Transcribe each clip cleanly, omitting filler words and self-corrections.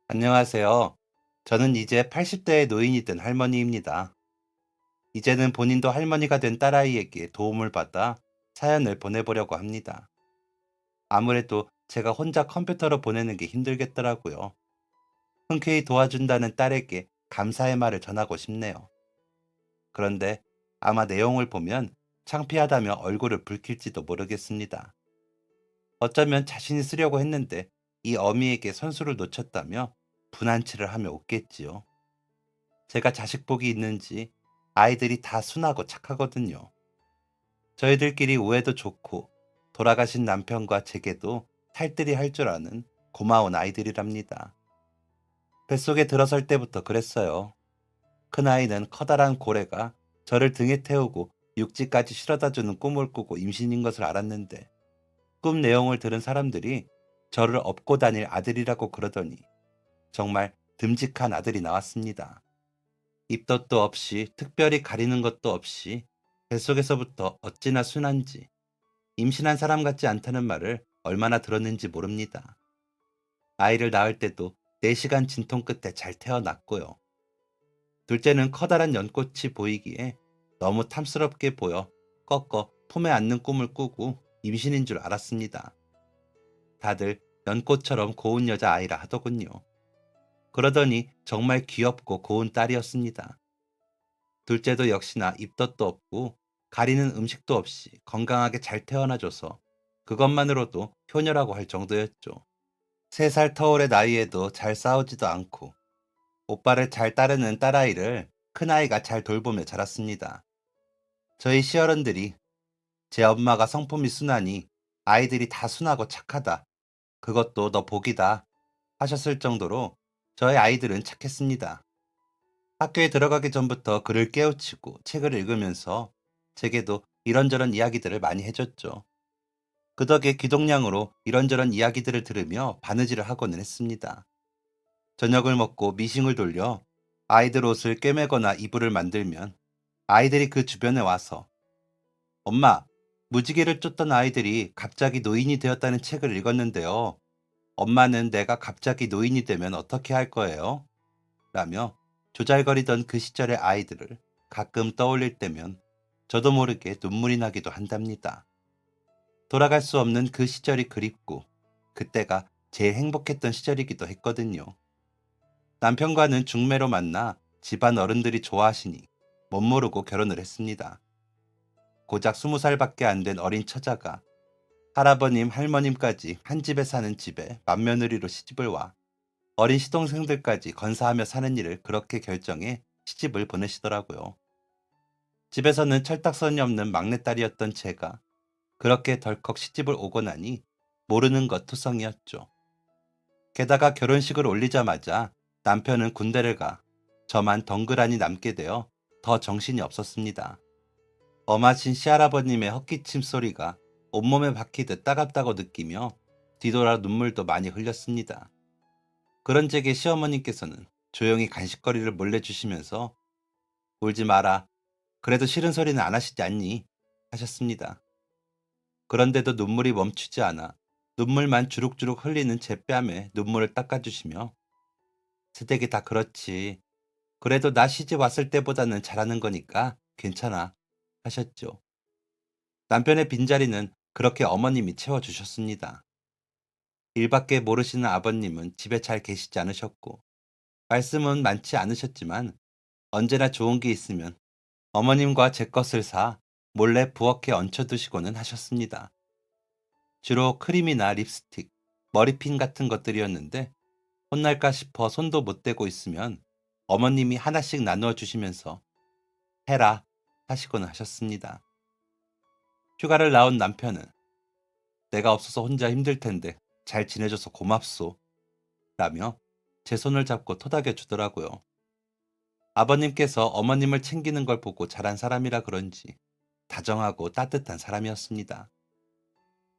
안녕하세요. 저는 이제 80대의 노인이 된 할머니입니다. 이제는 본인도 할머니가 된 딸아이에게 도움을 받아 사연을 보내보려고 합니다. 아무래도 제가 혼자 컴퓨터로 보내는 게 힘들겠더라고요. 흔쾌히 도와준다는 딸에게 감사의 말을 전하고 싶네요. 그런데 아마 내용을 보면 창피하다며 얼굴을 붉힐지도 모르겠습니다. 어쩌면 자신이 쓰려고 했는데 이 어미에게 선수를 놓쳤다며 분한치를 하며 웃겠지요. 제가 자식 복이 있는지 아이들이 다 순하고 착하거든요. 저희들끼리 우애도 좋고 돌아가신 남편과 제게도 살뜰히 할 줄 아는 고마운 아이들이랍니다. 뱃속에 들어설 때부터 그랬어요. 큰아이는 커다란 고래가 저를 등에 태우고 육지까지 실어다주는 꿈을 꾸고 임신인 것을 알았는데 꿈 내용을 들은 사람들이 저를 업고 다닐 아들이라고 그러더니 정말 듬직한 아들이 나왔습니다. 입덧도 없이 특별히 가리는 것도 없이 뱃속에서부터 어찌나 순한지 임신한 사람 같지 않다는 말을 얼마나 들었는지 모릅니다. 아이를 낳을 때도 4시간 진통 끝에 잘 태어났고요. 둘째는 커다란 연꽃이 보이기에 너무 탐스럽게 보여 꺾어 품에 안는 꿈을 꾸고 임신인 줄 알았습니다. 다들 연꽃처럼 고운 여자 아이라 하더군요. 그러더니 정말 귀엽고 고운 딸이었습니다. 둘째도 역시나 입덧도 없고 가리는 음식도 없이 건강하게 잘 태어나줘서 그것만으로도 효녀라고 할 정도였죠. 3살 터울의 나이에도 잘 싸우지도 않고 오빠를 잘 따르는 딸아이를 큰아이가 잘 돌보며 자랐습니다. 저희 시어른들이 제 엄마가 성품이 순하니 아이들이 다 순하고 착하다. 그것도 너 복이다. 하셨을 정도로 저희 아이들은 착했습니다. 학교에 들어가기 전부터 글을 깨우치고 책을 읽으면서 제게도 이런저런 이야기들을 많이 해줬죠. 그 덕에 기동량으로 이런저런 이야기들을 들으며 바느질을 하고는 했습니다. 저녁을 먹고 미싱을 돌려 아이들 옷을 꿰매거나 이불을 만들면 아이들이 그 주변에 와서 엄마, 무지개를 쫓던 아이들이 갑자기 노인이 되었다는 책을 읽었는데요. 엄마는 내가 갑자기 노인이 되면 어떻게 할 거예요? 라며 조잘거리던 그 시절의 아이들을 가끔 떠올릴 때면 저도 모르게 눈물이 나기도 한답니다. 돌아갈 수 없는 그 시절이 그립고 그때가 제일 행복했던 시절이기도 했거든요. 남편과는 중매로 만나 집안 어른들이 좋아하시니 못 모르고 결혼을 했습니다. 고작 20살밖에 안 된 어린 처자가 할아버님, 할머님까지 한 집에 사는 집에 맏며느리로 시집을 와 어린 시동생들까지 건사하며 사는 일을 그렇게 결정해 시집을 보내시더라고요. 집에서는 철딱선이 없는 막내딸이었던 제가 그렇게 덜컥 시집을 오고 나니 모르는 것 투성이었죠. 게다가 결혼식을 올리자마자 남편은 군대를 가 저만 덩그라니 남게 되어 더 정신이 없었습니다. 엄하신 시할아버님의 헛기침 소리가 온몸에 박히듯 따갑다고 느끼며 뒤돌아 눈물도 많이 흘렸습니다. 그런 제게 시어머님께서는 조용히 간식거리를 몰래 주시면서 울지 마라. 그래도 싫은 소리는 안 하시지 않니? 하셨습니다. 그런데도 눈물이 멈추지 않아 눈물만 주룩주룩 흘리는 제 뺨에 눈물을 닦아주시며 스댁이 다 그렇지. 그래도 나 시집 왔을 때보다는 잘하는 거니까 괜찮아. 하셨죠. 남편의 빈자리는 그렇게 어머님이 채워주셨습니다. 일밖에 모르시는 아버님은 집에 잘 계시지 않으셨고 말씀은 많지 않으셨지만 언제나 좋은 게 있으면 어머님과 제 것을 사 몰래 부엌에 얹혀두시고는 하셨습니다. 주로 크림이나 립스틱, 머리핀 같은 것들이었는데 혼날까 싶어 손도 못 대고 있으면 어머님이 하나씩 나누어 주시면서 해라 하시곤 하셨습니다. 휴가를 나온 남편은 내가 없어서 혼자 힘들 텐데 잘 지내줘서 고맙소 라며 제 손을 잡고 토닥여 주더라고요. 아버님께서 어머님을 챙기는 걸 보고 자란 사람이라 그런지 다정하고 따뜻한 사람이었습니다.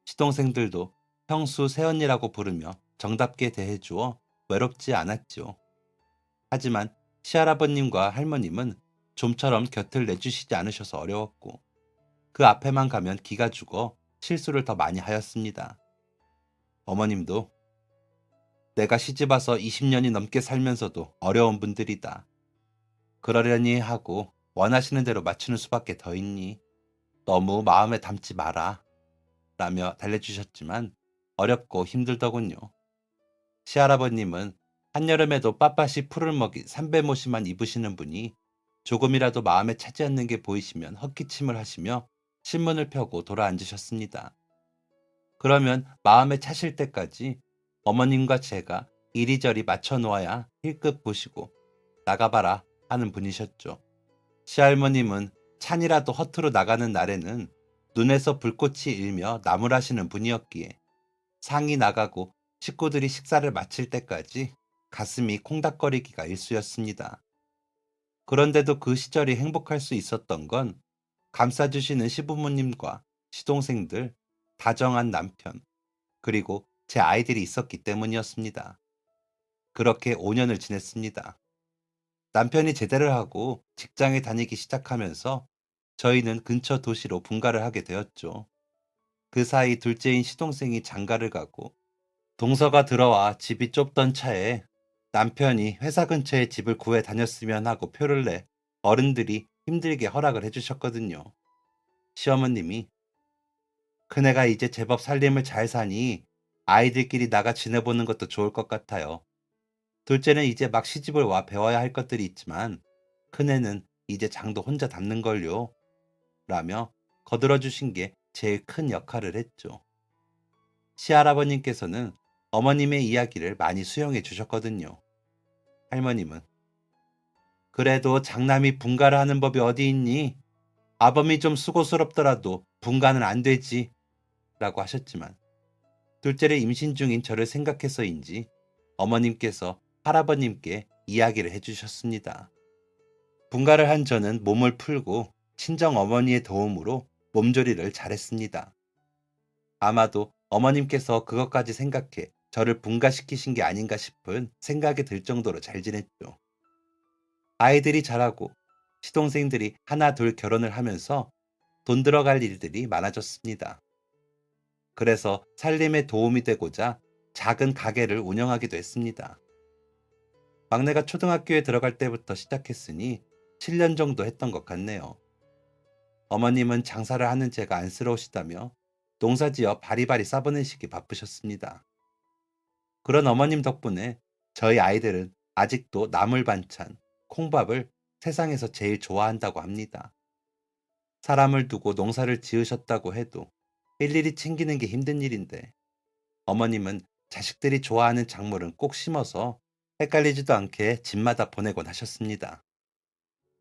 시동생들도 형수, 새언니라고 부르며 정답게 대해주어 외롭지 않았지요. 하지만 시할아버님과 할머님은 좀처럼 곁을 내주시지 않으셔서 어려웠고 그 앞에만 가면 기가 죽어 실수를 더 많이 하였습니다. 어머님도 내가 시집와서 20년이 넘게 살면서도 어려운 분들이다. 그러려니 하고 원하시는 대로 맞추는 수밖에 더 있니? 너무 마음에 담지 마라. 라며 달래주셨지만 어렵고 힘들더군요. 시할아버님은 한여름에도 빳빳이 풀을 먹인 삼배모시만 입으시는 분이 조금이라도 마음에 차지 않는 게 보이시면 헛기침을 하시며 신문을 펴고 돌아앉으셨습니다. 그러면 마음에 차실 때까지 어머님과 제가 이리저리 맞춰 놓아야 힐끗 보시고 나가봐라 하는 분이셨죠. 시할머님은 찬이라도 허투루 나가는 날에는 눈에서 불꽃이 일며 나무라시는 분이었기에 상이 나가고 식구들이 식사를 마칠 때까지 가슴이 콩닥거리기가 일쑤였습니다. 그런데도 그 시절이 행복할 수 있었던 건 감싸주시는 시부모님과 시동생들, 다정한 남편, 그리고 제 아이들이 있었기 때문이었습니다. 그렇게 5년을 지냈습니다. 남편이 제대를 하고 직장에 다니기 시작하면서 저희는 근처 도시로 분가를 하게 되었죠. 그 사이 둘째인 시동생이 장가를 가고 동서가 들어와 집이 좁던 차에 남편이 회사 근처에 집을 구해 다녔으면 하고 표를 내 어른들이 힘들게 허락을 해주셨거든요. 시어머님이 큰애가 이제 제법 살림을 잘 사니 아이들끼리 나가 지내보는 것도 좋을 것 같아요. 둘째는 이제 막 시집을 와 배워야 할 것들이 있지만 큰애는 이제 장도 혼자 담는걸요. 라며 거들어주신 게 제일 큰 역할을 했죠. 시할아버님께서는 어머님의 이야기를 많이 수용해 주셨거든요. 할머님은 그래도 장남이 분가를 하는 법이 어디 있니? 아범이 좀 수고스럽더라도 분가는 안 되지. 라고 하셨지만 둘째를 임신 중인 저를 생각해서인지 어머님께서 할아버님께 이야기를 해주셨습니다. 분가를 한 저는 몸을 풀고 친정 어머니의 도움으로 몸조리를 잘했습니다. 아마도 어머님께서 그것까지 생각해 저를 분가시키신 게 아닌가 싶은 생각이 들 정도로 잘 지냈죠. 아이들이 자라고 시동생들이 하나 둘 결혼을 하면서 돈 들어갈 일들이 많아졌습니다. 그래서 살림에 도움이 되고자 작은 가게를 운영하기도 했습니다. 막내가 초등학교에 들어갈 때부터 시작했으니 7년 정도 했던 것 같네요. 어머님은 장사를 하는 제가 안쓰러우시다며 농사지어 바리바리 싸보내시기 바쁘셨습니다. 그런 어머님 덕분에 저희 아이들은 아직도 나물 반찬, 콩밥을 세상에서 제일 좋아한다고 합니다. 사람을 두고 농사를 지으셨다고 해도 일일이 챙기는 게 힘든 일인데 어머님은 자식들이 좋아하는 작물은 꼭 심어서 헷갈리지도 않게 집마다 보내곤 하셨습니다.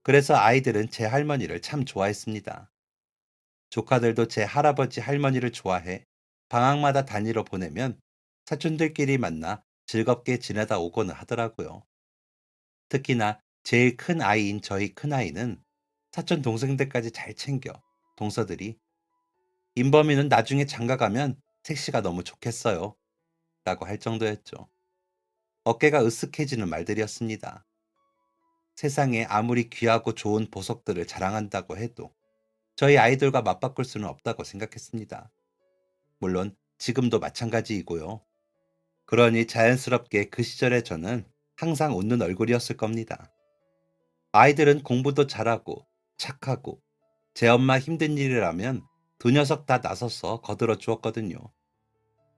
그래서 아이들은 제 할머니를 참 좋아했습니다. 조카들도 제 할아버지 할머니를 좋아해 방학마다 단위로 보내면 사촌들끼리 만나 즐겁게 지내다 오고는 하더라고요. 특히나 제일 큰 아이인 저희 큰아이는 사촌 동생들까지 잘 챙겨 동서들이 인범이는 나중에 장가 가면 색시가 너무 좋겠어요. 라고 할 정도였죠. 어깨가 으쓱해지는 말들이었습니다. 세상에 아무리 귀하고 좋은 보석들을 자랑한다고 해도 저희 아이들과 맞바꿀 수는 없다고 생각했습니다. 물론 지금도 마찬가지이고요. 그러니 자연스럽게 그 시절의 저는 항상 웃는 얼굴이었을 겁니다. 아이들은 공부도 잘하고 착하고 제 엄마 힘든 일이라면 두 녀석 다 나서서 거들어 주었거든요.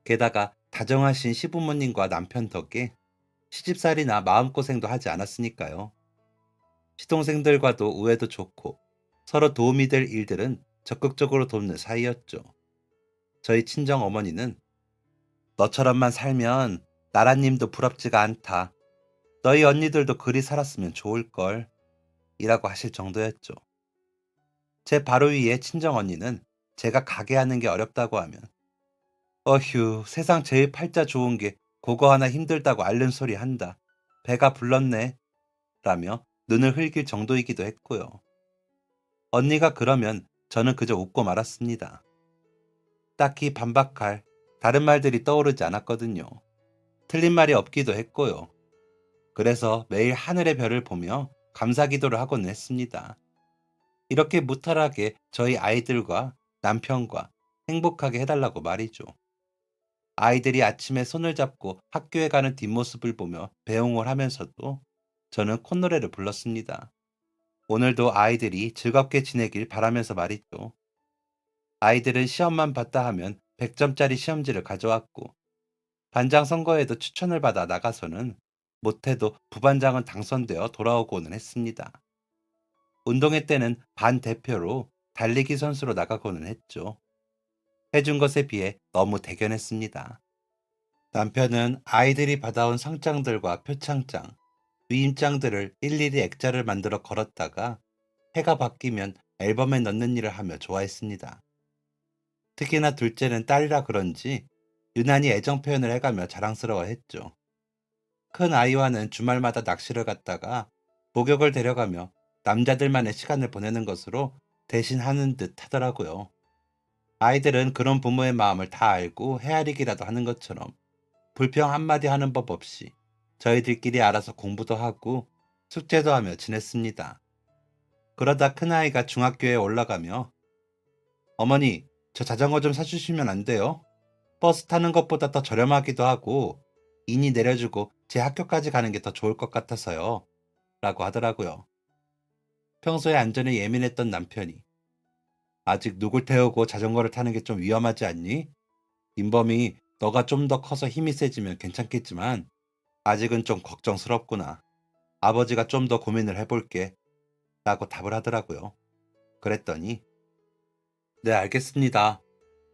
게다가 다정하신 시부모님과 남편 덕에 시집살이나 마음고생도 하지 않았으니까요. 시동생들과도 우애도 좋고 서로 도움이 될 일들은 적극적으로 돕는 사이였죠. 저희 친정 어머니는 너처럼만 살면 나라님도 부럽지가 않다. 너희 언니들도 그리 살았으면 좋을걸. 이라고 하실 정도였죠. 제 바로 위에 친정 언니는 제가 가게 하는 게 어렵다고 하면 어휴 세상 제일 팔자 좋은 게 그거 하나 힘들다고 앓는 소리 한다. 배가 불렀네. 라며 눈을 흘길 정도이기도 했고요. 언니가 그러면 저는 그저 웃고 말았습니다. 딱히 반박할 다른 말들이 떠오르지 않았거든요. 틀린 말이 없기도 했고요. 그래서 매일 하늘의 별을 보며 감사기도를 하곤 했습니다. 이렇게 무탈하게 저희 아이들과 남편과 행복하게 해달라고 말이죠. 아이들이 아침에 손을 잡고 학교에 가는 뒷모습을 보며 배웅을 하면서도 저는 콧노래를 불렀습니다. 오늘도 아이들이 즐겁게 지내길 바라면서 말이죠. 아이들은 시험만 봤다 하면 100점짜리 시험지를 가져왔고, 반장 선거에도 추천을 받아 나가서는 못해도 부반장은 당선되어 돌아오고는 했습니다. 운동회 때는 반 대표로 달리기 선수로 나가고는 했죠. 해준 것에 비해 너무 대견했습니다. 남편은 아이들이 받아온 상장들과 표창장, 위임장들을 일일이 액자를 만들어 걸었다가 해가 바뀌면 앨범에 넣는 일을 하며 좋아했습니다. 특히나 둘째는 딸이라 그런지 유난히 애정 표현을 해가며 자랑스러워했죠. 큰 아이와는 주말마다 낚시를 갔다가 목욕을 데려가며 남자들만의 시간을 보내는 것으로 대신 하는 듯 하더라고요. 아이들은 그런 부모의 마음을 다 알고 헤아리기라도 하는 것처럼 불평 한마디 하는 법 없이 저희들끼리 알아서 공부도 하고 숙제도 하며 지냈습니다. 그러다 큰아이가 중학교에 올라가며 어머니, 저 자전거 좀 사주시면 안 돼요? 버스 타는 것보다 더 저렴하기도 하고 인이 내려주고 제 학교까지 가는 게 더 좋을 것 같아서요. 라고 하더라고요. 평소에 안전에 예민했던 남편이 아직 누굴 태우고 자전거를 타는 게 좀 위험하지 않니? 인범이 너가 좀 더 커서 힘이 세지면 괜찮겠지만 아직은 좀 걱정스럽구나. 아버지가 좀 더 고민을 해볼게. 라고 답을 하더라고요. 그랬더니 네, 알겠습니다.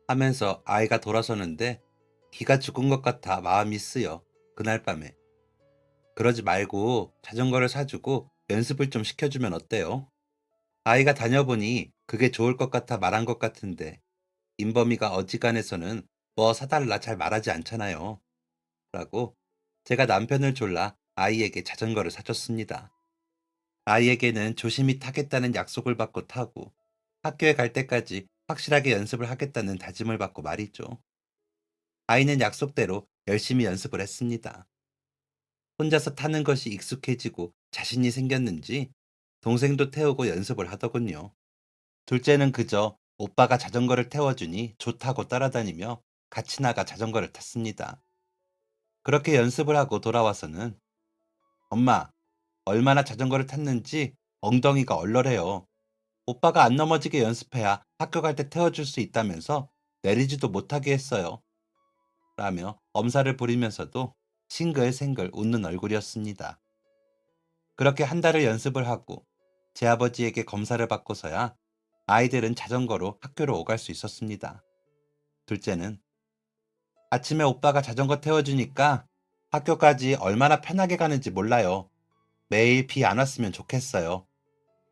하면서 아이가 돌아서는데 기가 죽은 것 같아 마음이 쓰여. 그날 밤에 그러지 말고 자전거를 사주고 연습을 좀 시켜주면 어때요? 아이가 다녀보니 그게 좋을 것 같아 말한 것 같은데 인범이가 어지간해서는 뭐 사달라 잘 말하지 않잖아요. 라고 제가 남편을 졸라 아이에게 자전거를 사줬습니다. 아이에게는 조심히 타겠다는 약속을 받고 타고 학교에 갈 때까지 확실하게 연습을 하겠다는 다짐을 받고 말이죠. 아이는 약속대로 열심히 연습을 했습니다. 혼자서 타는 것이 익숙해지고 자신이 생겼는지 동생도 태우고 연습을 하더군요. 둘째는 그저 오빠가 자전거를 태워주니 좋다고 따라다니며 같이 나가 자전거를 탔습니다. 그렇게 연습을 하고 돌아와서는 엄마, 얼마나 자전거를 탔는지 엉덩이가 얼얼해요. 오빠가 안 넘어지게 연습해야 학교 갈 때 태워줄 수 있다면서 내리지도 못하게 했어요. 라며 엄살을 부리면서도 싱글생글 웃는 얼굴이었습니다. 그렇게 한 달을 연습을 하고 제 아버지에게 검사를 받고서야 아이들은 자전거로 학교로 오갈 수 있었습니다. 둘째는 아침에 오빠가 자전거 태워주니까 학교까지 얼마나 편하게 가는지 몰라요. 매일 비 안 왔으면 좋겠어요.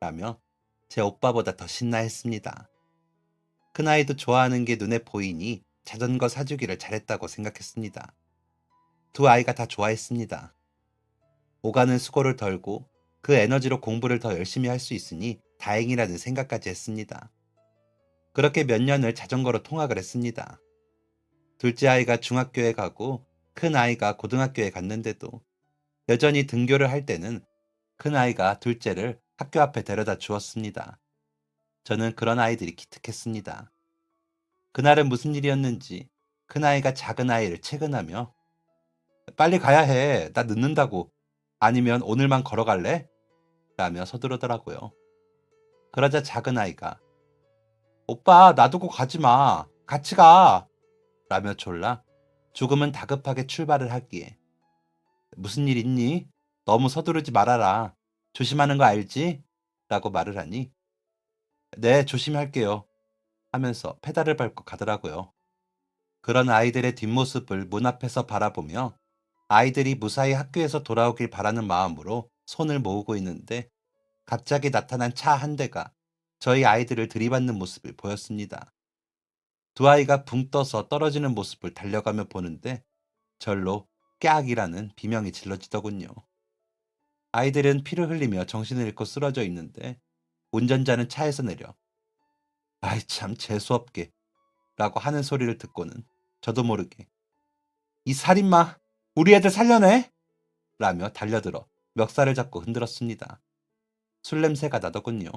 라며 제 오빠보다 더 신나했습니다. 큰아이도 좋아하는 게 눈에 보이니 자전거 사주기를 잘했다고 생각했습니다. 두 아이가 다 좋아했습니다. 오가는 수고를 덜고 그 에너지로 공부를 더 열심히 할 수 있으니 다행이라는 생각까지 했습니다. 그렇게 몇 년을 자전거로 통학을 했습니다. 둘째 아이가 중학교에 가고 큰 아이가 고등학교에 갔는데도 여전히 등교를 할 때는 큰 아이가 둘째를 학교 앞에 데려다 주었습니다. 저는 그런 아이들이 기특했습니다. 그날은 무슨 일이었는지 큰 아이가 작은 아이를 채근하며 빨리 가야 해. 나 늦는다고. 아니면 오늘만 걸어갈래? 라며 서두르더라고요. 그러자 작은 아이가 오빠 놔두고 가지 마. 같이 가. 라며 졸라 조금은 다급하게 출발을 하기에 무슨 일 있니? 너무 서두르지 말아라. 조심하는 거 알지? 라고 말을 하니 네, 조심히 할게요. 하면서 페달을 밟고 가더라고요. 그런 아이들의 뒷모습을 문 앞에서 바라보며 아이들이 무사히 학교에서 돌아오길 바라는 마음으로 손을 모으고 있는데 갑자기 나타난 차 한 대가 저희 아이들을 들이받는 모습을 보였습니다. 두 아이가 붕 떠서 떨어지는 모습을 달려가며 보는데 절로 깨악이라는 비명이 질러지더군요. 아이들은 피를 흘리며 정신을 잃고 쓰러져 있는데 운전자는 차에서 내려 아이 참 재수없게 라고 하는 소리를 듣고는 저도 모르게 이 살인마 우리 애들 살려내! 라며 달려들어 멱살을 잡고 흔들었습니다. 술 냄새가 나더군요.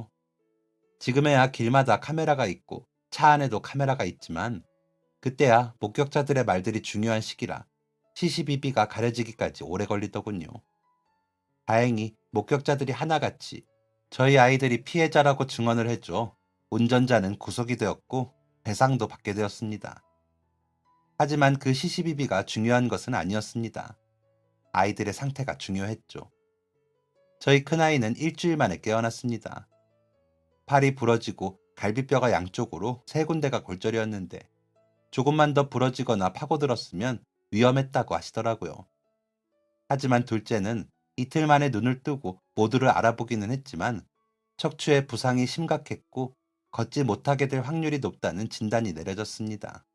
지금에야 길마다 카메라가 있고 차 안에도 카메라가 있지만 그때야 목격자들의 말들이 중요한 시기라 CCTV가 가려지기까지 오래 걸리더군요. 다행히 목격자들이 하나같이 저희 아이들이 피해자라고 증언을 해줘 운전자는 구속이 되었고 배상도 받게 되었습니다. 하지만 그 CCTV가 중요한 것은 아니었습니다. 아이들의 상태가 중요했죠. 저희 큰아이는 일주일 만에 깨어났습니다. 팔이 부러지고 갈비뼈가 양쪽으로 세 군데가 골절이었는데 조금만 더 부러지거나 파고들었으면 위험했다고 하시더라고요. 하지만 둘째는 이틀 만에 눈을 뜨고 모두를 알아보기는 했지만 척추에 부상이 심각했고 걷지 못하게 될 확률이 높다는 진단이 내려졌습니다.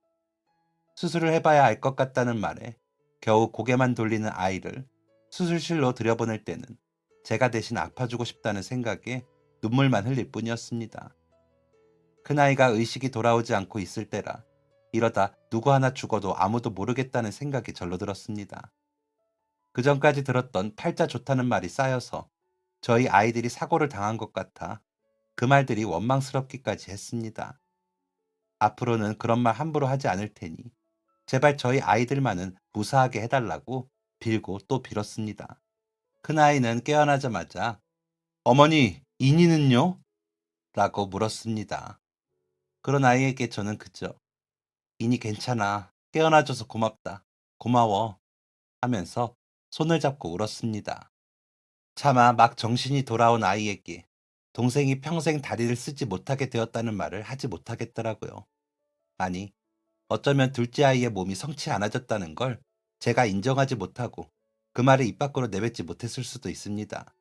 수술을 해봐야 알 것 같다는 말에 겨우 고개만 돌리는 아이를 수술실로 들여보낼 때는 제가 대신 아파주고 싶다는 생각에 눈물만 흘릴 뿐이었습니다. 큰아이가 의식이 돌아오지 않고 있을 때라 이러다 누구 하나 죽어도 아무도 모르겠다는 생각이 절로 들었습니다. 그 전까지 들었던 팔자 좋다는 말이 쌓여서 저희 아이들이 사고를 당한 것 같아 그 말들이 원망스럽기까지 했습니다. 앞으로는 그런 말 함부로 하지 않을 테니 제발 저희 아이들만은 무사하게 해달라고 빌고 또 빌었습니다. 큰아이는 깨어나자마자 어머니, 인이는요? 라고 물었습니다. 그런 아이에게 저는 그저 인이 괜찮아. 깨어나줘서 고맙다. 고마워. 하면서 손을 잡고 울었습니다. 차마 막 정신이 돌아온 아이에게 동생이 평생 다리를 쓰지 못하게 되었다는 말을 하지 못하겠더라고요. 아니, 어쩌면 둘째 아이의 몸이 성치 않아졌다는 걸 제가 인정하지 못하고 그 말을 입 밖으로 내뱉지 못했을 수도 있습니다.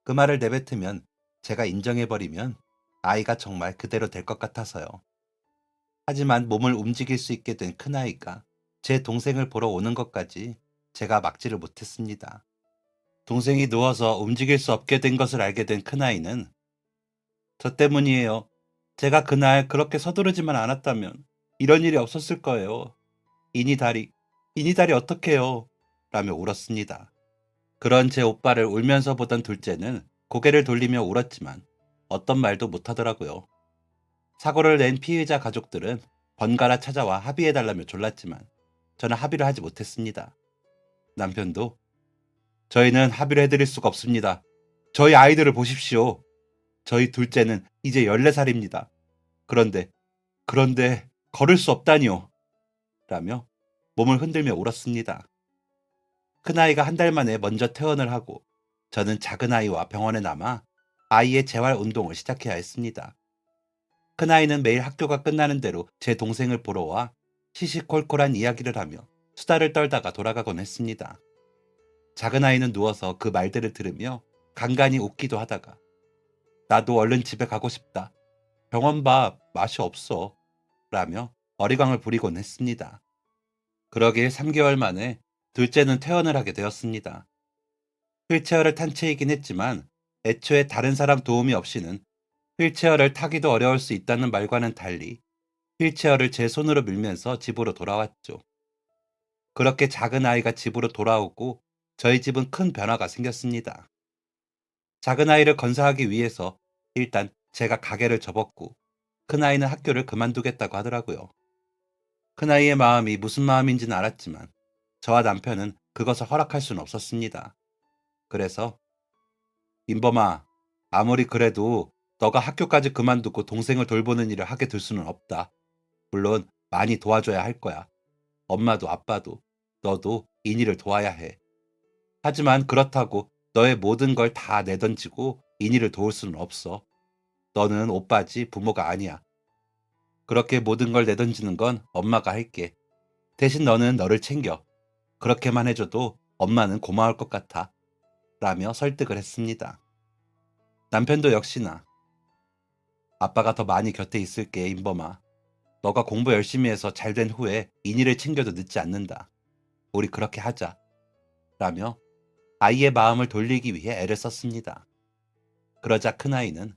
그 말을 내뱉으면 제가 인정해버리면 아이가 정말 그대로 될 것 같아서요. 하지만 몸을 움직일 수 있게 된 큰아이가 제 동생을 보러 오는 것까지 제가 막지를 못했습니다. 동생이 누워서 움직일 수 없게 된 것을 알게 된 큰아이는 저 때문이에요. 제가 그날 그렇게 서두르지만 않았다면 이런 일이 없었을 거예요. 이니 다리, 이니 다리 어떡해요? 라며 울었습니다. 그런 제 오빠를 울면서 보던 둘째는 고개를 돌리며 울었지만 어떤 말도 못하더라고요. 사고를 낸 피의자 가족들은 번갈아 찾아와 합의해달라며 졸랐지만 저는 합의를 하지 못했습니다. 남편도 저희는 합의를 해드릴 수가 없습니다. 저희 아이들을 보십시오. 저희 둘째는 이제 14살입니다. 그런데 걸을 수 없다니요. 라며 몸을 흔들며 울었습니다. 큰아이가 한 달 만에 먼저 퇴원을 하고 저는 작은아이와 병원에 남아 아이의 재활 운동을 시작해야 했습니다. 큰아이는 매일 학교가 끝나는 대로 제 동생을 보러 와 시시콜콜한 이야기를 하며 수다를 떨다가 돌아가곤 했습니다. 작은아이는 누워서 그 말들을 들으며 간간히 웃기도 하다가 나도 얼른 집에 가고 싶다. 병원밥 맛이 없어. 라며 어리광을 부리곤 했습니다. 그러길 3개월 만에 둘째는 퇴원을 하게 되었습니다. 휠체어를 탄 채이긴 했지만 애초에 다른 사람 도움이 없이는 휠체어를 타기도 어려울 수 있다는 말과는 달리 휠체어를 제 손으로 밀면서 집으로 돌아왔죠. 그렇게 작은 아이가 집으로 돌아오고 저희 집은 큰 변화가 생겼습니다. 작은 아이를 건사하기 위해서 일단 제가 가게를 접었고 큰아이는 학교를 그만두겠다고 하더라고요. 큰아이의 마음이 무슨 마음인지는 알았지만 저와 남편은 그것을 허락할 수는 없었습니다. 그래서 인범아, 아무리 그래도 너가 학교까지 그만두고 동생을 돌보는 일을 하게 될 수는 없다. 물론 많이 도와줘야 할 거야. 엄마도 아빠도 너도 인이를 도와야 해. 하지만 그렇다고 너의 모든 걸 다 내던지고 인이를 도울 수는 없어. 너는 오빠지 부모가 아니야. 그렇게 모든 걸 내던지는 건 엄마가 할게. 대신 너는 너를 챙겨. 그렇게만 해줘도 엄마는 고마울 것 같아. 라며 설득을 했습니다. 남편도 역시나 아빠가 더 많이 곁에 있을게, 인범아. 너가 공부 열심히 해서 잘 된 후에 인이를 챙겨도 늦지 않는다. 우리 그렇게 하자. 라며 아이의 마음을 돌리기 위해 애를 썼습니다. 그러자 큰아이는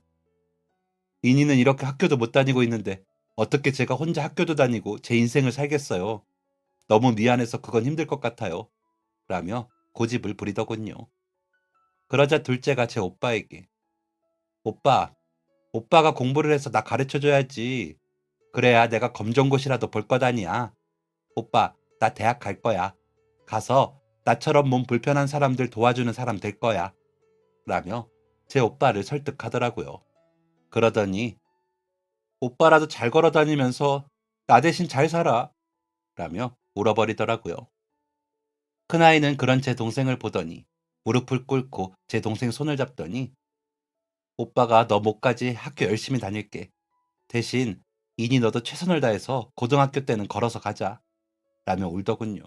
인이는 이렇게 학교도 못 다니고 있는데 어떻게 제가 혼자 학교도 다니고 제 인생을 살겠어요. 너무 미안해서 그건 힘들 것 같아요. 라며 고집을 부리더군요. 그러자 둘째가 제 오빠에게 오빠, 오빠가 공부를 해서 나 가르쳐줘야지. 그래야 내가 검정고시라도 볼 거다니야. 오빠, 나 대학 갈 거야. 가서 나처럼 몸 불편한 사람들 도와주는 사람 될 거야. 라며 제 오빠를 설득하더라고요. 그러더니 오빠라도 잘 걸어 다니면서 나 대신 잘 살아. 라며 울어버리더라고요. 큰아이는 그런 제 동생을 보더니 무릎을 꿇고 제 동생 손을 잡더니 오빠가 너 못가지 학교 열심히 다닐게. 대신 이니 너도 최선을 다해서 고등학교 때는 걸어서 가자. 라며 울더군요.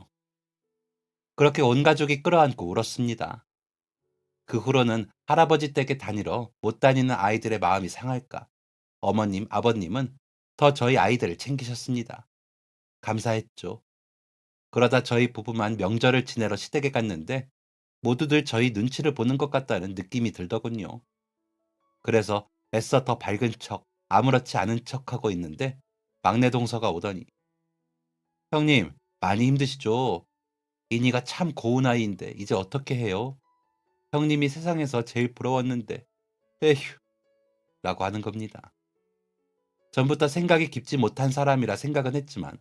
그렇게 온 가족이 끌어안고 울었습니다. 그 후로는 할아버지 댁에 다니러 못 다니는 아이들의 마음이 상할까. 어머님, 아버님은 더 저희 아이들을 챙기셨습니다. 감사했죠. 그러다 저희 부부만 명절을 지내러 시댁에 갔는데 모두들 저희 눈치를 보는 것 같다는 느낌이 들더군요. 그래서 애써 더 밝은 척, 아무렇지 않은 척하고 있는데 막내 동서가 오더니 형님, 많이 힘드시죠? 이니가 참 고운 아이인데 이제 어떻게 해요? 형님이 세상에서 제일 부러웠는데 에휴 라고 하는 겁니다. 전부터 생각이 깊지 못한 사람이라 생각은 했지만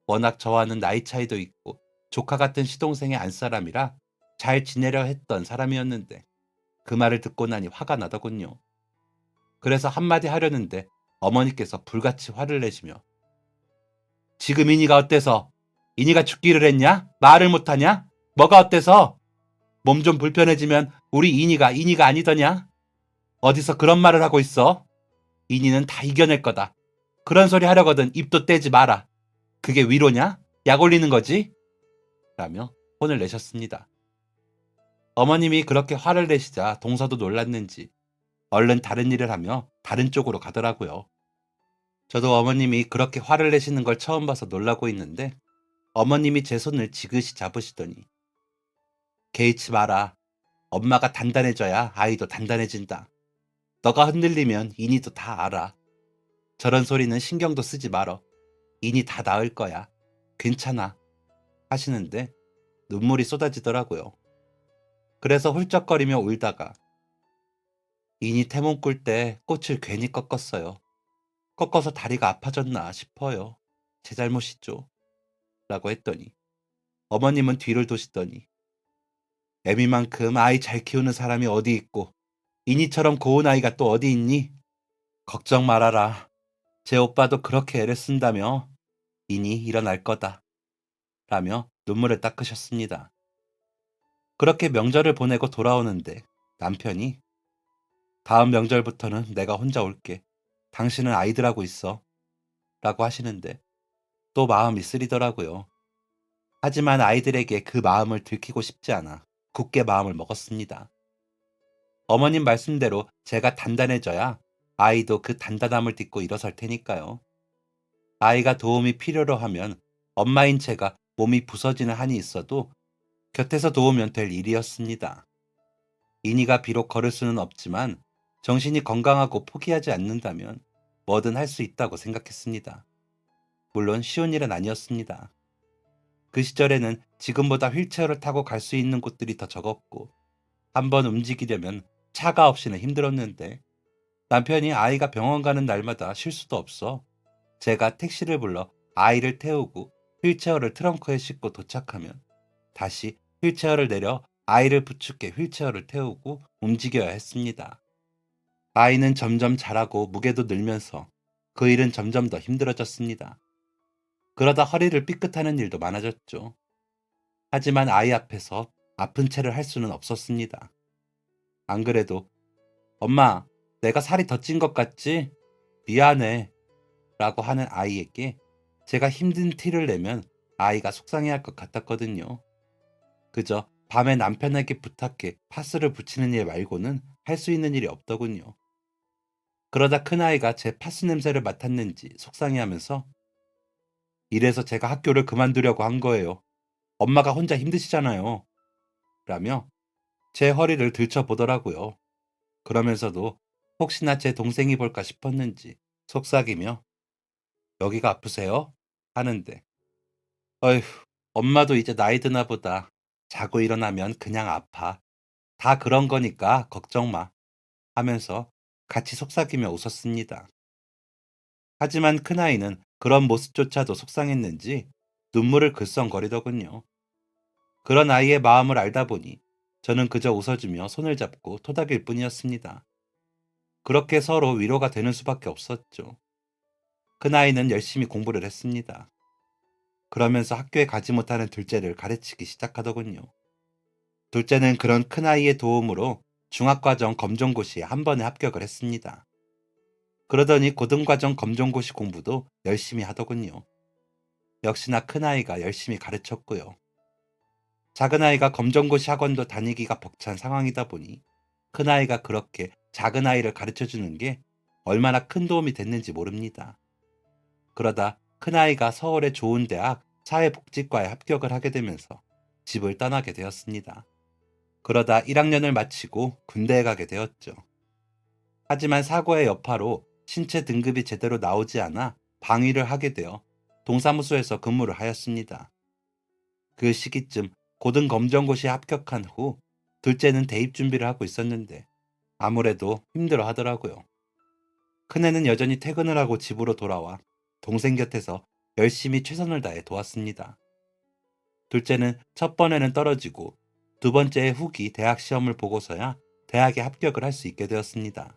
워낙 저와는 나이 차이도 있고 조카 같은 시동생의 안사람이라 잘 지내려 했던 사람이었는데 그 말을 듣고 나니 화가 나더군요. 그래서 한마디 하려는데 어머니께서 불같이 화를 내시며 지금 이니가 어때서? 이니가 죽기를 했냐? 말을 못하냐? 뭐가 어때서? 몸 좀 불편해지면 우리 이니가 아니더냐? 어디서 그런 말을 하고 있어? 이니는 다 이겨낼 거다. 그런 소리 하려거든 입도 떼지 마라. 그게 위로냐? 약 올리는 거지? 라며 혼을 내셨습니다. 어머님이 그렇게 화를 내시자 동서도 놀랐는지 얼른 다른 일을 하며 다른 쪽으로 가더라고요. 저도 어머님이 그렇게 화를 내시는 걸 처음 봐서 놀라고 있는데 어머님이 제 손을 지그시 잡으시더니 개의치 마라. 엄마가 단단해져야 아이도 단단해진다. 너가 흔들리면 이니도 다 알아. 저런 소리는 신경도 쓰지 말어. 이니 다 나을 거야. 괜찮아. 하시는데 눈물이 쏟아지더라고요. 그래서 훌쩍거리며 울다가 이니 태몽 꿀 때 꽃을 괜히 꺾었어요. 꺾어서 다리가 아파졌나 싶어요. 제 잘못이죠. 라고 했더니 어머님은 뒤를 도시더니 애미만큼 아이 잘 키우는 사람이 어디 있고 이니처럼 고운 아이가 또 어디 있니? 걱정 말아라. 제 오빠도 그렇게 애를 쓴다며 이니 일어날 거다. 라며 눈물을 닦으셨습니다. 그렇게 명절을 보내고 돌아오는데 남편이 다음 명절부터는 내가 혼자 올게. 당신은 아이들하고 있어. 라고 하시는데 또 마음이 쓰리더라고요. 하지만 아이들에게 그 마음을 들키고 싶지 않아 굳게 마음을 먹었습니다. 어머님 말씀대로 제가 단단해져야 아이도 그 단단함을 딛고 일어설 테니까요. 아이가 도움이 필요로 하면 엄마인 제가 몸이 부서지는 한이 있어도 곁에서 도우면 될 일이었습니다. 이니가 비록 걸을 수는 없지만 정신이 건강하고 포기하지 않는다면 뭐든 할 수 있다고 생각했습니다. 물론 쉬운 일은 아니었습니다. 그 시절에는 지금보다 휠체어를 타고 갈 수 있는 곳들이 더 적었고 한번 움직이려면 차가 없이는 힘들었는데 남편이 아이가 병원 가는 날마다 쉴 수도 없어 제가 택시를 불러 아이를 태우고 휠체어를 트렁크에 싣고 도착하면 다시 휠체어를 내려 아이를 부축해 휠체어를 태우고 움직여야 했습니다. 아이는 점점 자라고 무게도 늘면서 그 일은 점점 더 힘들어졌습니다. 그러다 허리를 삐끗하는 일도 많아졌죠. 하지만 아이 앞에서 아픈 채를 할 수는 없었습니다. 안 그래도 엄마, 내가 살이 더 찐 것 같지? 미안해. 라고 하는 아이에게 제가 힘든 티를 내면 아이가 속상해할 것 같았거든요. 그저 밤에 남편에게 부탁해 파스를 붙이는 일 말고는 할 수 있는 일이 없더군요. 그러다 큰아이가 제 파스 냄새를 맡았는지 속상해하면서 이래서 제가 학교를 그만두려고 한 거예요. 엄마가 혼자 힘드시잖아요. 라며 제 허리를 들춰보더라고요. 그러면서도 혹시나 제 동생이 볼까 싶었는지 속삭이며 여기가 아프세요? 하는데 어휴, 엄마도 이제 나이 드나 보다. 자고 일어나면 그냥 아파. 다 그런 거니까 걱정 마. 하면서 같이 속삭이며 웃었습니다. 하지만 큰아이는 그런 모습조차도 속상했는지 눈물을 글썽거리더군요. 그런 아이의 마음을 알다 보니 저는 그저 웃어주며 손을 잡고 토닥일 뿐이었습니다. 그렇게 서로 위로가 되는 수밖에 없었죠. 큰아이는 열심히 공부를 했습니다. 그러면서 학교에 가지 못하는 둘째를 가르치기 시작하더군요. 둘째는 그런 큰아이의 도움으로 중학과정 검정고시에 한 번에 합격을 했습니다. 그러더니 고등과정 검정고시 공부도 열심히 하더군요. 역시나 큰아이가 열심히 가르쳤고요. 작은아이가 검정고시 학원도 다니기가 벅찬 상황이다 보니 큰아이가 그렇게 작은아이를 가르쳐주는 게 얼마나 큰 도움이 됐는지 모릅니다. 그러다 큰아이가 서울의 좋은 대학 사회복지과에 합격을 하게 되면서 집을 떠나게 되었습니다. 그러다 1학년을 마치고 군대에 가게 되었죠. 하지만 사고의 여파로 신체 등급이 제대로 나오지 않아 방위를 하게 되어 동사무소에서 근무를 하였습니다. 그 시기쯤 고등검정고시에 합격한 후 둘째는 대입 준비를 하고 있었는데 아무래도 힘들어 하더라고요. 큰애는 여전히 퇴근을 하고 집으로 돌아와 동생 곁에서 열심히 최선을 다해 도왔습니다. 둘째는 첫 번에는 떨어지고 두 번째의 후기 대학 시험을 보고서야 대학에 합격을 할 수 있게 되었습니다.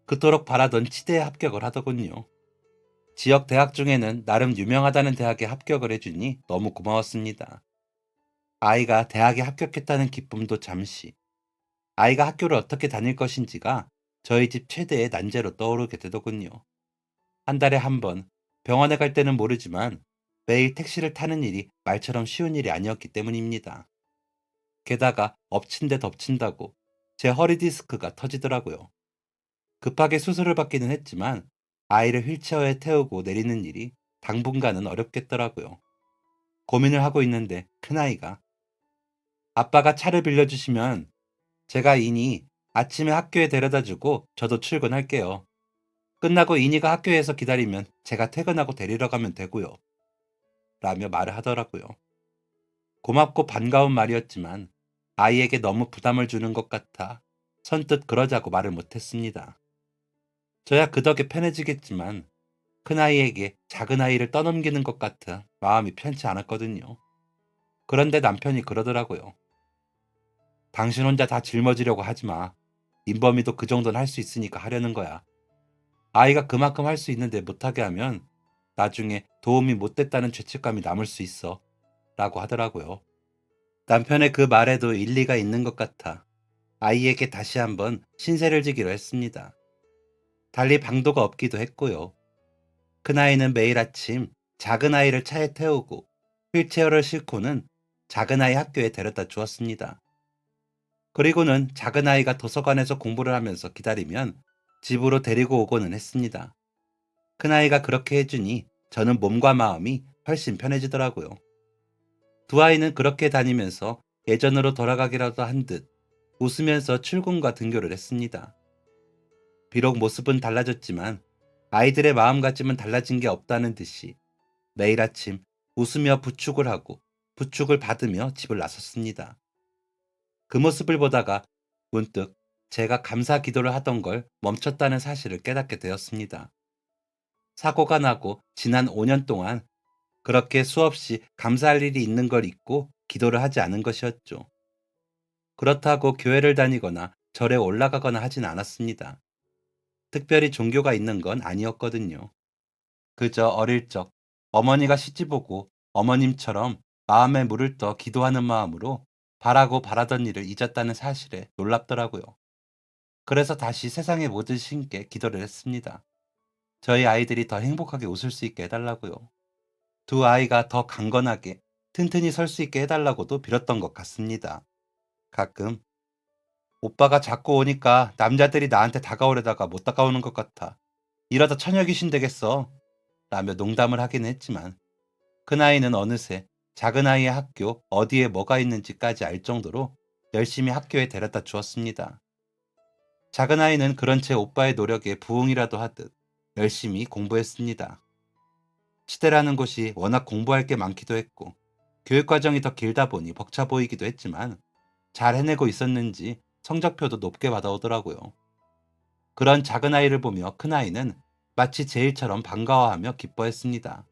그토록 바라던 치대에 합격을 하더군요. 지역 대학 중에는 나름 유명하다는 대학에 합격을 해주니 너무 고마웠습니다. 아이가 대학에 합격했다는 기쁨도 잠시, 아이가 학교를 어떻게 다닐 것인지가 저희 집 최대의 난제로 떠오르게 되더군요. 한 달에 한 번, 병원에 갈 때는 모르지만 매일 택시를 타는 일이 말처럼 쉬운 일이 아니었기 때문입니다. 게다가 엎친 데 덮친다고 제 허리 디스크가 터지더라고요. 급하게 수술을 받기는 했지만 아이를 휠체어에 태우고 내리는 일이 당분간은 어렵겠더라고요. 고민을 하고 있는데 큰아이가 아빠가 차를 빌려주시면 제가 이니 아침에 학교에 데려다주고 저도 출근할게요. 끝나고 이니가 학교에서 기다리면 제가 퇴근하고 데리러 가면 되고요. 라며 말을 하더라고요. 고맙고 반가운 말이었지만 아이에게 너무 부담을 주는 것 같아 선뜻 그러자고 말을 못했습니다. 저야 그 덕에 편해지겠지만 큰아이에게 작은아이를 떠넘기는 것 같아 마음이 편치 않았거든요. 그런데 남편이 그러더라고요. 당신 혼자 다 짊어지려고 하지 마. 인범이도 그 정도는 할 수 있으니까 하려는 거야. 아이가 그만큼 할 수 있는데 못하게 하면 나중에 도움이 못 됐다는 죄책감이 남을 수 있어. 라고 하더라고요. 남편의 그 말에도 일리가 있는 것 같아 아이에게 다시 한번 신세를 지기로 했습니다. 달리 방도가 없기도 했고요. 큰아이는 매일 아침 작은아이를 차에 태우고 휠체어를 싣고는 작은아이 학교에 데려다 주었습니다. 그리고는 작은아이가 도서관에서 공부를 하면서 기다리면 집으로 데리고 오고는 했습니다. 큰아이가 그렇게 해주니 저는 몸과 마음이 훨씬 편해지더라고요. 두 아이는 그렇게 다니면서 예전으로 돌아가기라도 한 듯 웃으면서 출근과 등교를 했습니다. 비록 모습은 달라졌지만 아이들의 마음가짐은 달라진 게 없다는 듯이 매일 아침 웃으며 부축을 하고 부축을 받으며 집을 나섰습니다. 그 모습을 보다가 문득 제가 감사 기도를 하던 걸 멈췄다는 사실을 깨닫게 되었습니다. 사고가 나고 지난 5년 동안 그렇게 수없이 감사할 일이 있는 걸 잊고 기도를 하지 않은 것이었죠. 그렇다고 교회를 다니거나 절에 올라가거나 하진 않았습니다. 특별히 종교가 있는 건 아니었거든요. 그저 어릴 적 어머니가 시집오고 어머님처럼 마음에 물을 떠 기도하는 마음으로 바라고 바라던 일을 잊었다는 사실에 놀랍더라고요. 그래서 다시 세상의 모든 신께 기도를 했습니다. 저희 아이들이 더 행복하게 웃을 수 있게 해달라고요. 두 아이가 더 강건하게 튼튼히 설 수 있게 해달라고도 빌었던 것 같습니다. 가끔 오빠가 자꾸 오니까 남자들이 나한테 다가오려다가 못 다가오는 것 같아. 이러다 처녀 귀신 되겠어. 라며 농담을 하긴 했지만 큰아이는 어느새 작은아이의 학교 어디에 뭐가 있는지까지 알 정도로 열심히 학교에 데려다 주었습니다. 작은아이는 그런 제 오빠의 노력에 부응이라도 하듯 열심히 공부했습니다. 치대라는 곳이 워낙 공부할 게 많기도 했고 교육 과정이 더 길다 보니 벅차 보이기도 했지만 잘 해내고 있었는지 성적표도 높게 받아오더라고요. 그런 작은아이를 보며 큰아이는 마치 제 일처럼 반가워하며 기뻐했습니다.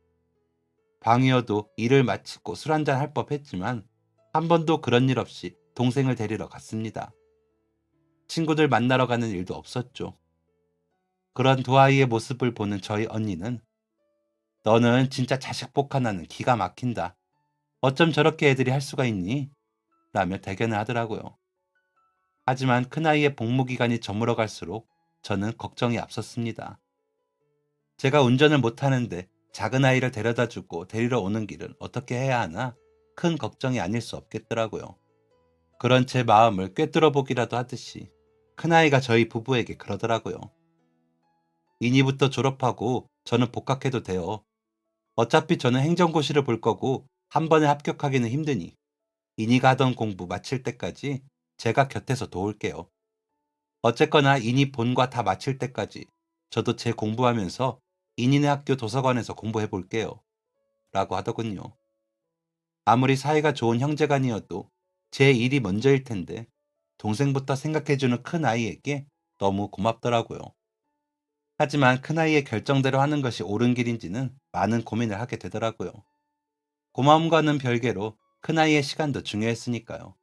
방이어도 일을 마치고 술 한잔 할 법했지만 한 번도 그런 일 없이 동생을 데리러 갔습니다. 친구들 만나러 가는 일도 없었죠. 그런 두 아이의 모습을 보는 저희 언니는 너는 진짜 자식 복 하나는 기가 막힌다. 어쩜 저렇게 애들이 할 수가 있니? 라며 대견을 하더라고요. 하지만 큰아이의 복무 기간이 저물어 갈수록 저는 걱정이 앞섰습니다. 제가 운전을 못하는데 작은 아이를 데려다 주고 데리러 오는 길은 어떻게 해야 하나 큰 걱정이 아닐 수 없겠더라고요. 그런 제 마음을 꿰뚫어 보기라도 하듯이 큰아이가 저희 부부에게 그러더라고요. 이니부터 졸업하고 저는 복학해도 돼요. 어차피 저는 행정고시를 볼 거고 한 번에 합격하기는 힘드니 이니가 하던 공부 마칠 때까지 제가 곁에서 도울게요. 어쨌거나 이니 본과 다 마칠 때까지 저도 제 공부하면서 이니네 학교 도서관에서 공부해 볼게요. 라고 하더군요. 아무리 사이가 좋은 형제간이어도 제 일이 먼저일 텐데 동생부터 생각해주는 큰 아이에게 너무 고맙더라고요. 하지만 큰아이의 결정대로 하는 것이 옳은 길인지는 많은 고민을 하게 되더라고요. 고마움과는 별개로 큰아이의 시간도 중요했으니까요.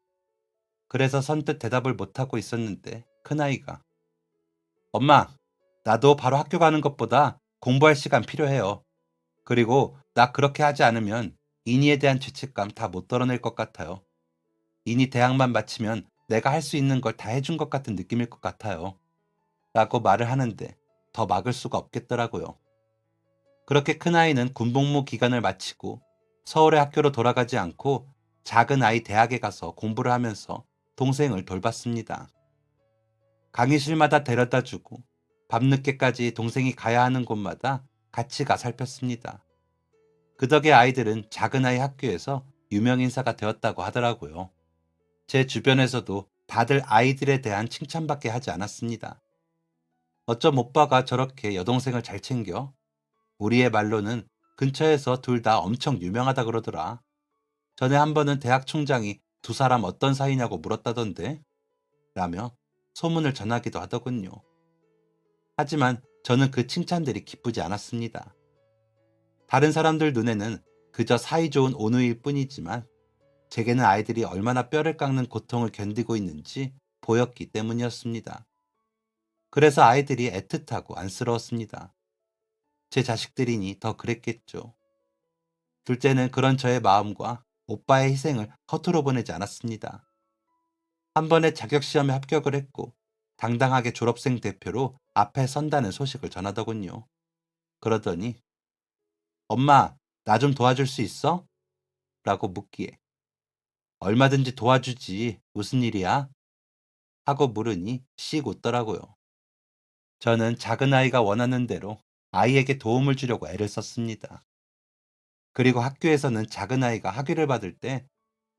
그래서 선뜻 대답을 못하고 있었는데 큰아이가 엄마, 나도 바로 학교 가는 것보다 공부할 시간 필요해요. 그리고 나 그렇게 하지 않으면 인이에 대한 죄책감 다 못 덜어낼 것 같아요. 인이 대학만 마치면 내가 할 수 있는 걸 다 해준 것 같은 느낌일 것 같아요. 라고 말을 하는데 더 막을 수가 없겠더라고요. 그렇게 큰아이는 군복무 기간을 마치고 서울의 학교로 돌아가지 않고 작은 아이 대학에 가서 공부를 하면서 동생을 돌봤습니다. 강의실마다 데려다 주고 밤늦게까지 동생이 가야 하는 곳마다 같이 가 살폈습니다. 그 덕에 아이들은 작은 아이 학교에서 유명 인사가 되었다고 하더라고요. 제 주변에서도 다들 아이들에 대한 칭찬밖에 하지 않았습니다. 어쩜 오빠가 저렇게 여동생을 잘 챙겨? 우리의 말로는 근처에서 둘 다 엄청 유명하다 그러더라. 전에 한 번은 대학 총장이 두 사람 어떤 사이냐고 물었다던데? 라며 소문을 전하기도 하더군요. 하지만 저는 그 칭찬들이 기쁘지 않았습니다. 다른 사람들 눈에는 그저 사이좋은 온우일 뿐이지만 제게는 아이들이 얼마나 뼈를 깎는 고통을 견디고 있는지 보였기 때문이었습니다. 그래서 아이들이 애틋하고 안쓰러웠습니다. 제 자식들이니 더 그랬겠죠. 둘째는 그런 저의 마음과 오빠의 희생을 허투루 보내지 않았습니다. 한 번에 자격시험에 합격을 했고 당당하게 졸업생 대표로 앞에 선다는 소식을 전하더군요. 그러더니 엄마, 나 좀 도와줄 수 있어? 라고 묻기에 얼마든지 도와주지. 무슨 일이야? 하고 물으니 씩 웃더라고요. 저는 작은 아이가 원하는 대로 아이에게 도움을 주려고 애를 썼습니다. 그리고 학교에서는 작은 아이가 학위를 받을 때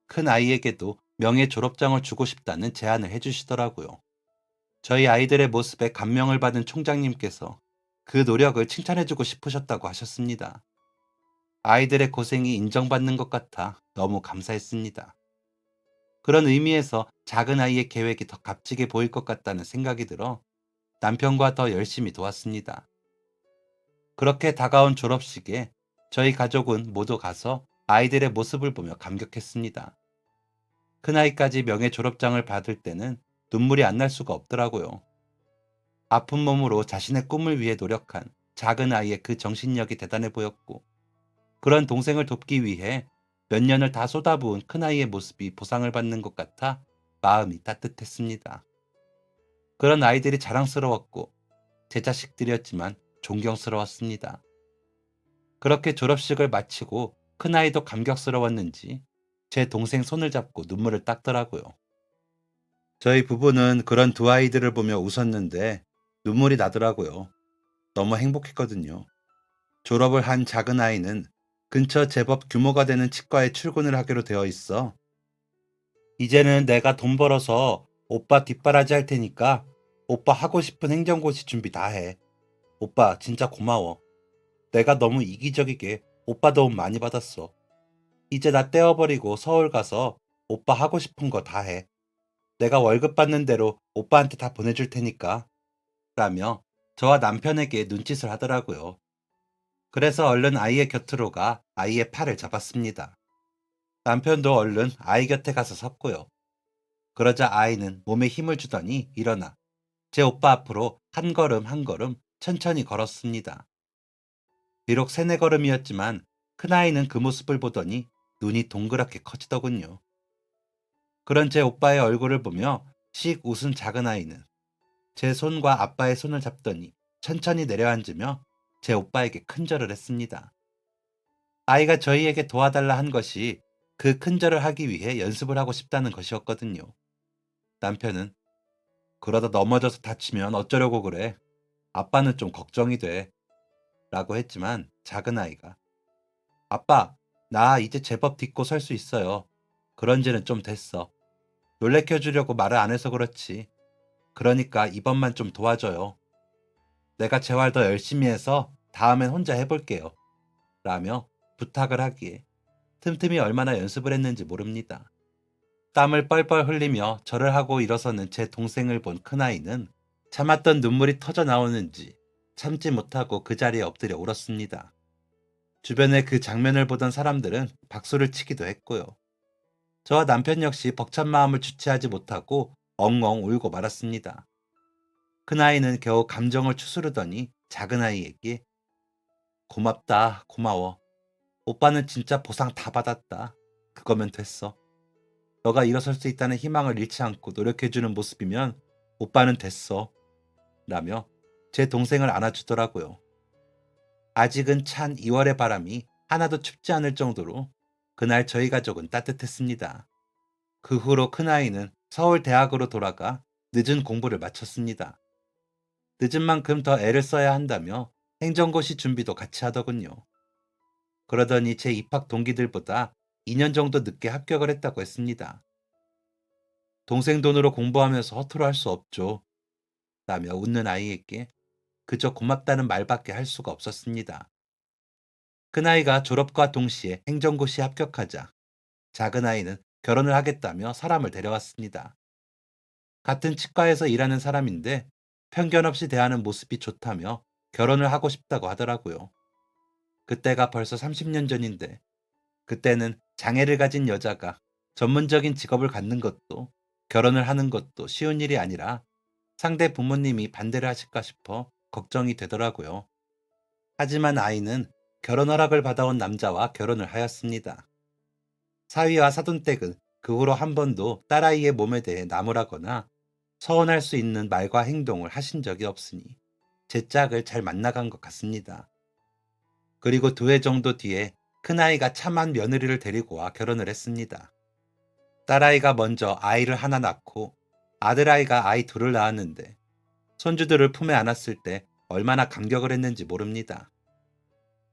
큰 아이에게도 명예 졸업장을 주고 싶다는 제안을 해주시더라고요. 저희 아이들의 모습에 감명을 받은 총장님께서 그 노력을 칭찬해주고 싶으셨다고 하셨습니다. 아이들의 고생이 인정받는 것 같아 너무 감사했습니다. 그런 의미에서 작은 아이의 계획이 더 값지게 보일 것 같다는 생각이 들어 남편과 더 열심히 도왔습니다. 그렇게 다가온 졸업식에 저희 가족은 모두 가서 아이들의 모습을 보며 감격했습니다. 큰아이까지 명예 졸업장을 받을 때는 눈물이 안 날 수가 없더라고요. 아픈 몸으로 자신의 꿈을 위해 노력한 작은 아이의 그 정신력이 대단해 보였고, 그런 동생을 돕기 위해 몇 년을 다 쏟아부은 큰아이의 모습이 보상을 받는 것 같아 마음이 따뜻했습니다. 그런 아이들이 자랑스러웠고 제 자식들이었지만 존경스러웠습니다. 그렇게 졸업식을 마치고 큰아이도 감격스러웠는지 제 동생 손을 잡고 눈물을 닦더라고요. 저희 부부는 그런 두 아이들을 보며 웃었는데 눈물이 나더라고요. 너무 행복했거든요. 졸업을 한 작은 아이는 근처 제법 규모가 되는 치과에 출근을 하기로 되어 있어. 이제는 내가 돈 벌어서 오빠 뒷바라지 할 테니까 오빠 하고 싶은 행정고시 준비 다 해. 오빠 진짜 고마워. 내가 너무 이기적이게 오빠 도움 많이 받았어. 이제 나 떼어버리고 서울 가서 오빠 하고 싶은 거 다 해. 내가 월급 받는 대로 오빠한테 다 보내줄 테니까. 라며 저와 남편에게 눈짓을 하더라고요. 그래서 얼른 아이의 곁으로 가 아이의 팔을 잡았습니다. 남편도 얼른 아이 곁에 가서 섰고요. 그러자 아이는 몸에 힘을 주더니 일어나 제 오빠 앞으로 한 걸음 한 걸음 천천히 걸었습니다. 비록 세네 걸음이었지만 큰아이는 그 모습을 보더니 눈이 동그랗게 커지더군요. 그런 제 오빠의 얼굴을 보며 씩 웃은 작은아이는 제 손과 아빠의 손을 잡더니 천천히 내려앉으며 제 오빠에게 큰절을 했습니다. 아이가 저희에게 도와달라 한 것이 그 큰절을 하기 위해 연습을 하고 싶다는 것이었거든요. 남편은 그러다 넘어져서 다치면 어쩌려고 그래. 아빠는 좀 걱정이 돼. 라고 했지만 작은아이가 아빠, 나 이제 제법 딛고 설 수 있어요. 그런 지는 좀 됐어. 놀래켜 주려고 말을 안 해서 그렇지. 그러니까 이번만 좀 도와줘요. 내가 재활 더 열심히 해서 다음엔 혼자 해볼게요. 라며 부탁을 하기에 틈틈이 얼마나 연습을 했는지 모릅니다. 땀을 뻘뻘 흘리며 절을 하고 일어서는 제 동생을 본 큰아이는 참았던 눈물이 터져 나오는지 참지 못하고 그 자리에 엎드려 울었습니다. 주변에 그 장면을 보던 사람들은 박수를 치기도 했고요. 저와 남편 역시 벅찬 마음을 주체하지 못하고 엉엉 울고 말았습니다. 큰아이는 겨우 감정을 추스르더니 작은아이에게 고맙다, 고마워. 오빠는 진짜 보상 다 받았다. 그거면 됐어. 너가 일어설 수 있다는 희망을 잃지 않고 노력해주는 모습이면 오빠는 됐어. 라며 제 동생을 안아주더라고요. 아직은 찬 2월의 바람이 하나도 춥지 않을 정도로 그날 저희 가족은 따뜻했습니다. 그 후로 큰아이는 서울대학으로 돌아가 늦은 공부를 마쳤습니다. 늦은 만큼 더 애를 써야 한다며 행정고시 준비도 같이 하더군요. 그러더니 제 입학 동기들보다 2년 정도 늦게 합격을 했다고 했습니다. 동생 돈으로 공부하면서 허투루 할 수 없죠. 라며 웃는 아이에게 그저 고맙다는 말밖에 할 수가 없었습니다. 큰아이가 졸업과 동시에 행정고시에 합격하자 작은아이는 결혼을 하겠다며 사람을 데려왔습니다. 같은 치과에서 일하는 사람인데 편견 없이 대하는 모습이 좋다며 결혼을 하고 싶다고 하더라고요. 그때가 벌써 30년 전인데 그때는 장애를 가진 여자가 전문적인 직업을 갖는 것도 결혼을 하는 것도 쉬운 일이 아니라 상대 부모님이 반대를 하실까 싶어 걱정이 되더라고요. 하지만 아이는 결혼 허락을 받아온 남자와 결혼을 하였습니다. 사위와 사돈댁은 그 후로 한 번도 딸아이의 몸에 대해 나무라거나 서운할 수 있는 말과 행동을 하신 적이 없으니 제 짝을 잘 만나간 것 같습니다. 그리고 2해 정도 뒤에 큰아이가 참한 며느리를 데리고 와 결혼을 했습니다. 딸아이가 먼저 아이를 하나 낳고 아들아이가 아이 둘을 낳았는데 손주들을 품에 안았을 때 얼마나 감격을 했는지 모릅니다.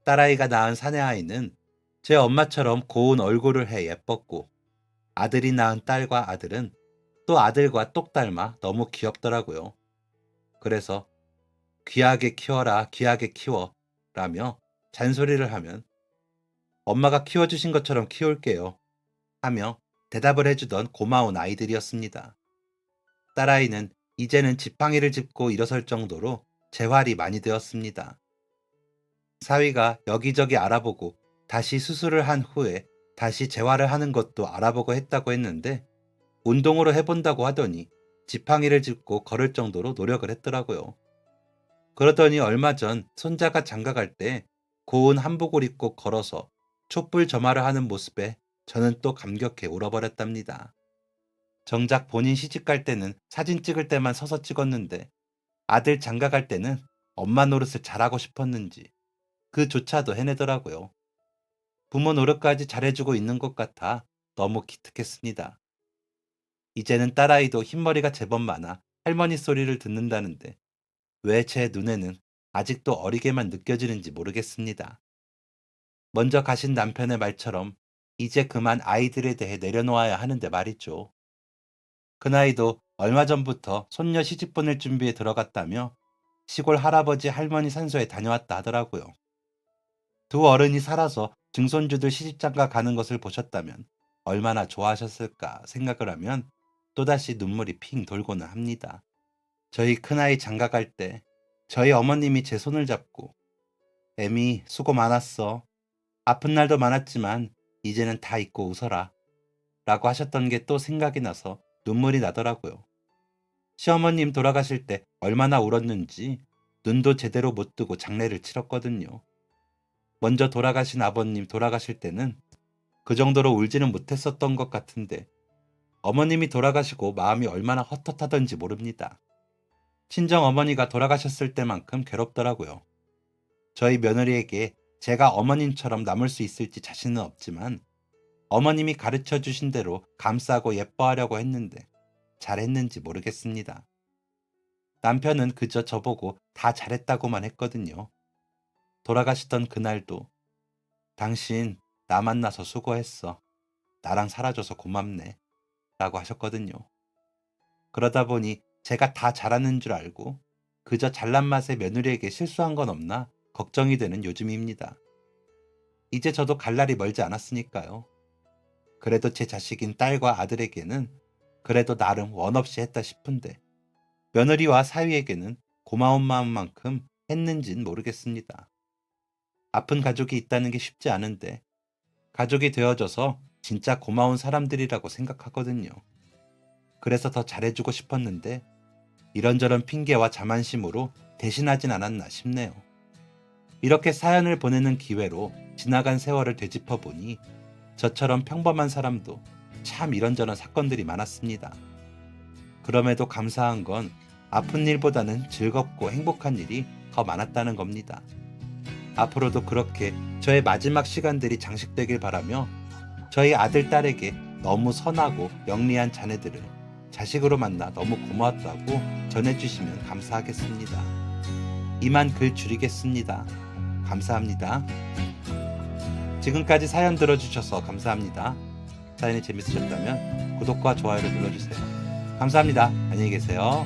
딸아이가 낳은 사내아이는 제 엄마처럼 고운 얼굴을 해 예뻤고 아들이 낳은 딸과 아들은 또 아들과 똑 닮아 너무 귀엽더라고요. 그래서 귀하게 키워라, 귀하게 키워 라며 잔소리를 하면 엄마가 키워주신 것처럼 키울게요 하며 대답을 해주던 고마운 아이들이었습니다. 딸아이는 이제는 지팡이를 짚고 일어설 정도로 재활이 많이 되었습니다. 사위가 여기저기 알아보고 다시 수술을 한 후에 다시 재활을 하는 것도 알아보고 했다고 했는데 운동으로 해본다고 하더니 지팡이를 짚고 걸을 정도로 노력을 했더라고요. 그러더니 얼마 전 손자가 장가갈 때 고운 한복을 입고 걸어서 촛불 점화를 하는 모습에 저는 또 감격해 울어버렸답니다. 정작 본인 시집갈 때는 사진 찍을 때만 서서 찍었는데 아들 장가갈 때는 엄마 노릇을 잘하고 싶었는지 그조차도 해내더라고요. 부모 노릇까지 잘해주고 있는 것 같아 너무 기특했습니다. 이제는 딸아이도 흰머리가 제법 많아 할머니 소리를 듣는다는데 왜 제 눈에는 아직도 어리게만 느껴지는지 모르겠습니다. 먼저 가신 남편의 말처럼 이제 그만 아이들에 대해 내려놓아야 하는데 말이죠. 그나이도 얼마 전부터 손녀 시집 보낼 준비에 들어갔다며 시골 할아버지 할머니 산소에 다녀왔다 하더라고요. 두 어른이 살아서 증손주들 시집장가 가는 것을 보셨다면 얼마나 좋아하셨을까 생각을 하면 또다시 눈물이 핑 돌고는 합니다. 저희 큰아이 장가갈 때 저희 어머님이 제 손을 잡고 "애미 수고 많았어. 아픈 날도 많았지만 이제는 다 잊고 웃어라." 라고 하셨던 게 또 생각이 나서 눈물이 나더라고요. 시어머님 돌아가실 때 얼마나 울었는지 눈도 제대로 못 뜨고 장례를 치렀거든요. 먼저 돌아가신 아버님 돌아가실 때는 그 정도로 울지는 못했었던 것 같은데 어머님이 돌아가시고 마음이 얼마나 헛헛하던지 모릅니다. 친정 어머니가 돌아가셨을 때만큼 괴롭더라고요. 저희 며느리에게 제가 어머님처럼 남을 수 있을지 자신은 없지만 어머님이 가르쳐 주신 대로 감싸고 예뻐하려고 했는데 잘했는지 모르겠습니다. 남편은 그저 저보고 다 잘했다고만 했거든요. 돌아가시던 그날도 "당신 나 만나서 수고했어. 나랑 살아줘서 고맙네." 라고 하셨거든요. 그러다 보니 제가 다 잘하는 줄 알고 그저 잘난 맛에 며느리에게 실수한 건 없나 걱정이 되는 요즘입니다. 이제 저도 갈 날이 멀지 않았으니까요. 그래도 제 자식인 딸과 아들에게는 그래도 나름 원 없이 했다 싶은데 며느리와 사위에게는 고마운 마음만큼 했는진 모르겠습니다. 아픈 가족이 있다는 게 쉽지 않은데 가족이 되어줘서 진짜 고마운 사람들이라고 생각하거든요. 그래서 더 잘해주고 싶었는데 이런저런 핑계와 자만심으로 대신하진 않았나 싶네요. 이렇게 사연을 보내는 기회로 지나간 세월을 되짚어보니 저처럼 평범한 사람도 참 이런저런 사건들이 많았습니다. 그럼에도 감사한 건 아픈 일보다는 즐겁고 행복한 일이 더 많았다는 겁니다. 앞으로도 그렇게 저의 마지막 시간들이 장식되길 바라며 저희 아들, 딸에게 너무 선하고 영리한 자네들을 자식으로 만나 너무 고마웠다고 전해주시면 감사하겠습니다. 이만 글 줄이겠습니다. 감사합니다. 지금까지 사연 들어주셔서 감사합니다. 사연이 재밌으셨다면 구독과 좋아요를 눌러주세요. 감사합니다. 안녕히 계세요.